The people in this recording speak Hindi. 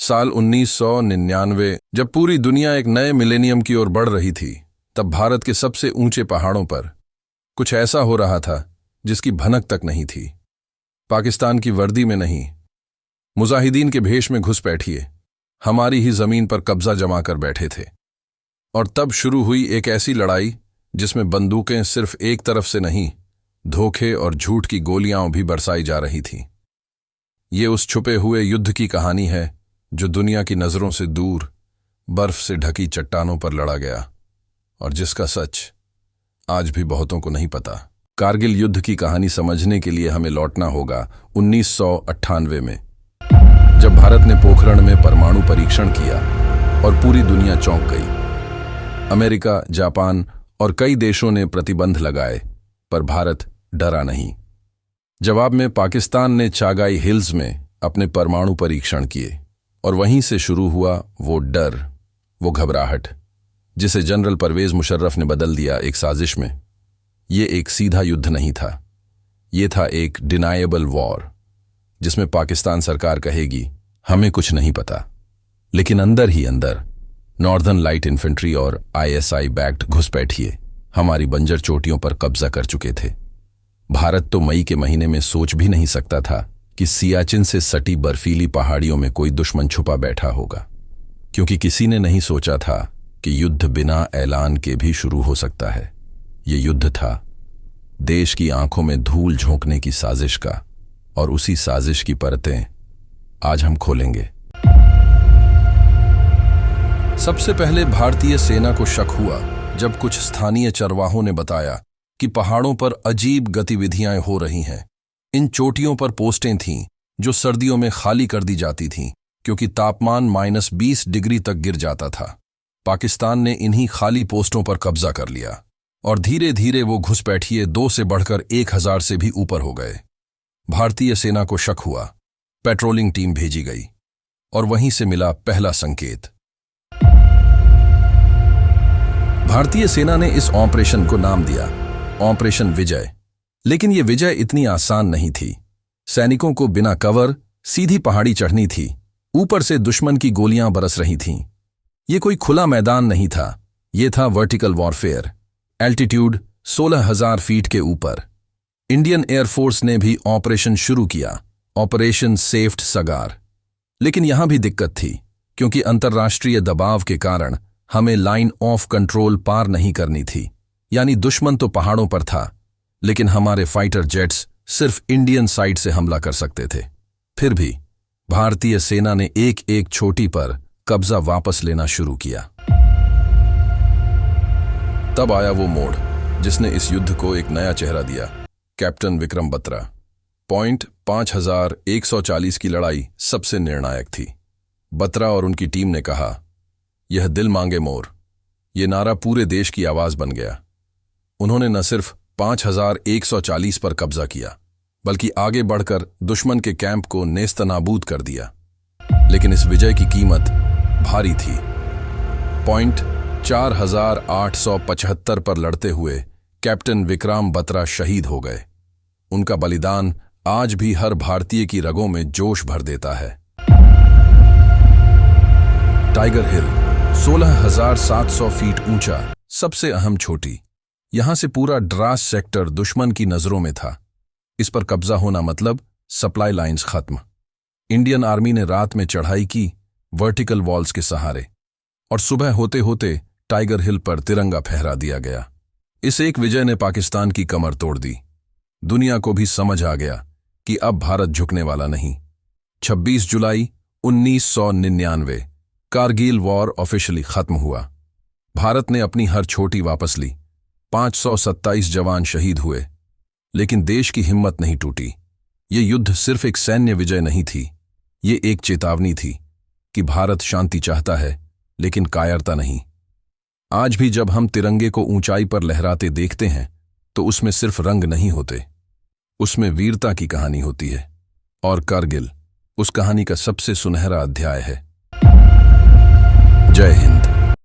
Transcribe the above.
साल 1999 जब पूरी दुनिया एक नए मिलेनियम की ओर बढ़ रही थी, तब भारत के सबसे ऊंचे पहाड़ों पर कुछ ऐसा हो रहा था जिसकी भनक तक नहीं थी। पाकिस्तान की वर्दी में नहीं, मुजाहिदीन के भेष में घुस बैठिए हमारी ही जमीन पर कब्जा जमा कर बैठे थे। और तब शुरू हुई एक ऐसी लड़ाई जिसमें बंदूकें सिर्फ एक तरफ से नहीं, धोखे और झूठ की गोलियां भी बरसाई जा रही थीं। ये उस छुपे हुए युद्ध की कहानी है जो दुनिया की नजरों से दूर बर्फ से ढकी चट्टानों पर लड़ा गया, और जिसका सच आज भी बहुतों को नहीं पता। कारगिल युद्ध की कहानी समझने के लिए हमें लौटना होगा 1998 में, जब भारत ने पोखरण में परमाणु परीक्षण किया और पूरी दुनिया चौंक गई। अमेरिका, जापान और कई देशों ने प्रतिबंध लगाए, पर भारत डरा नहीं। जवाब में पाकिस्तान ने चागाई हिल्स में अपने परमाणु परीक्षण किए, और वहीं से शुरू हुआ वो डर, वो घबराहट जिसे जनरल परवेज मुशर्रफ ने बदल दिया एक साजिश में। ये एक सीधा युद्ध नहीं था, ये था एक डिनायबल वॉर, जिसमें पाकिस्तान सरकार कहेगी हमें कुछ नहीं पता, लेकिन अंदर ही अंदर नॉर्दर्न लाइट इन्फेंट्री और ISI बैक्ड घुसपैठिए हमारी बंजर चोटियों पर कब्जा कर चुके थे। भारत तो मई के महीने में सोच भी नहीं सकता था कि सियाचिन से सटी बर्फीली पहाड़ियों में कोई दुश्मन छुपा बैठा होगा, क्योंकि किसी ने नहीं सोचा था कि युद्ध बिना ऐलान के भी शुरू हो सकता है। ये युद्ध था देश की आंखों में धूल झोंकने की साजिश का, और उसी साजिश की परतें आज हम खोलेंगे। सबसे पहले भारतीय सेना को शक हुआ जब कुछ स्थानीय चरवाहों ने बताया कि पहाड़ों पर अजीब गतिविधियां हो रही हैं। इन चोटियों पर पोस्टें थीं जो सर्दियों में खाली कर दी जाती थीं, क्योंकि तापमान -20 डिग्री तक गिर जाता था। पाकिस्तान ने इन्हीं खाली पोस्टों पर कब्जा कर लिया, और धीरे धीरे वो घुसपैठिए 2 से बढ़कर 1000 से भी ऊपर हो गए। भारतीय सेना को शक हुआ, पेट्रोलिंग टीम भेजी गई, और वहीं से मिला पहला संकेत। भारतीय सेना ने इस ऑपरेशन को नाम दिया ऑपरेशन विजय। लेकिन यह विजय इतनी आसान नहीं थी। सैनिकों को बिना कवर सीधी पहाड़ी चढ़नी थी, ऊपर से दुश्मन की गोलियां बरस रही थीं। यह कोई खुला मैदान नहीं था, यह था वर्टिकल वॉरफेयर, एल्टीट्यूड 16,000 फीट के ऊपर। इंडियन एयरफोर्स ने भी ऑपरेशन शुरू किया, ऑपरेशन सेफ्ट सगार। लेकिन यहां भी दिक्कत थी, क्योंकि अंतर्राष्ट्रीय दबाव के कारण हमें लाइन ऑफ कंट्रोल पार नहीं करनी थी। यानी दुश्मन तो पहाड़ों पर था, लेकिन हमारे फाइटर जेट्स सिर्फ इंडियन साइड से हमला कर सकते थे। फिर भी भारतीय सेना ने एक एक छोटी पर कब्जा वापस लेना शुरू किया। तब आया वो मोड़ जिसने इस युद्ध को एक नया चेहरा दिया। कैप्टन विक्रम बत्रा। पॉइंट 5140 की लड़ाई सबसे निर्णायक थी। बत्रा और उनकी टीम ने कहा, यह दिल मांगे मोर। यह नारा पूरे देश की आवाज बन गया। उन्होंने न सिर्फ 5140 पर कब्जा किया, बल्कि आगे बढ़कर दुश्मन के कैंप को नेस्तनाबूद कर दिया। लेकिन इस विजय की कीमत भारी थी। पॉइंट 4875 पर लड़ते हुए कैप्टन विक्रम बत्रा शहीद हो गए। उनका बलिदान आज भी हर भारतीय की रगों में जोश भर देता है। टाइगर हिल 16,700 फीट ऊंचा, सबसे अहम चोटी। यहां से पूरा द्रास सेक्टर दुश्मन की नजरों में था। इस पर कब्जा होना मतलब सप्लाई लाइंस खत्म। इंडियन आर्मी ने रात में चढ़ाई की वर्टिकल वॉल्स के सहारे, और सुबह होते होते टाइगर हिल पर तिरंगा फहरा दिया गया। इस एक विजय ने पाकिस्तान की कमर तोड़ दी। दुनिया को भी समझ आ गया कि अब भारत झुकने वाला नहीं। 26 जुलाई 1999 कारगिल वॉर ऑफिशियली खत्म हुआ। भारत ने अपनी हर छोटी वापस ली। 527 जवान शहीद हुए, लेकिन देश की हिम्मत नहीं टूटी। ये युद्ध सिर्फ एक सैन्य विजय नहीं थी, ये एक चेतावनी थी कि भारत शांति चाहता है, लेकिन कायरता नहीं। आज भी जब हम तिरंगे को ऊंचाई पर लहराते देखते हैं, तो उसमें सिर्फ रंग नहीं होते, उसमें वीरता की कहानी होती है। और कारगिल उस कहानी का सबसे सुनहरा अध्याय है। जय हिंद।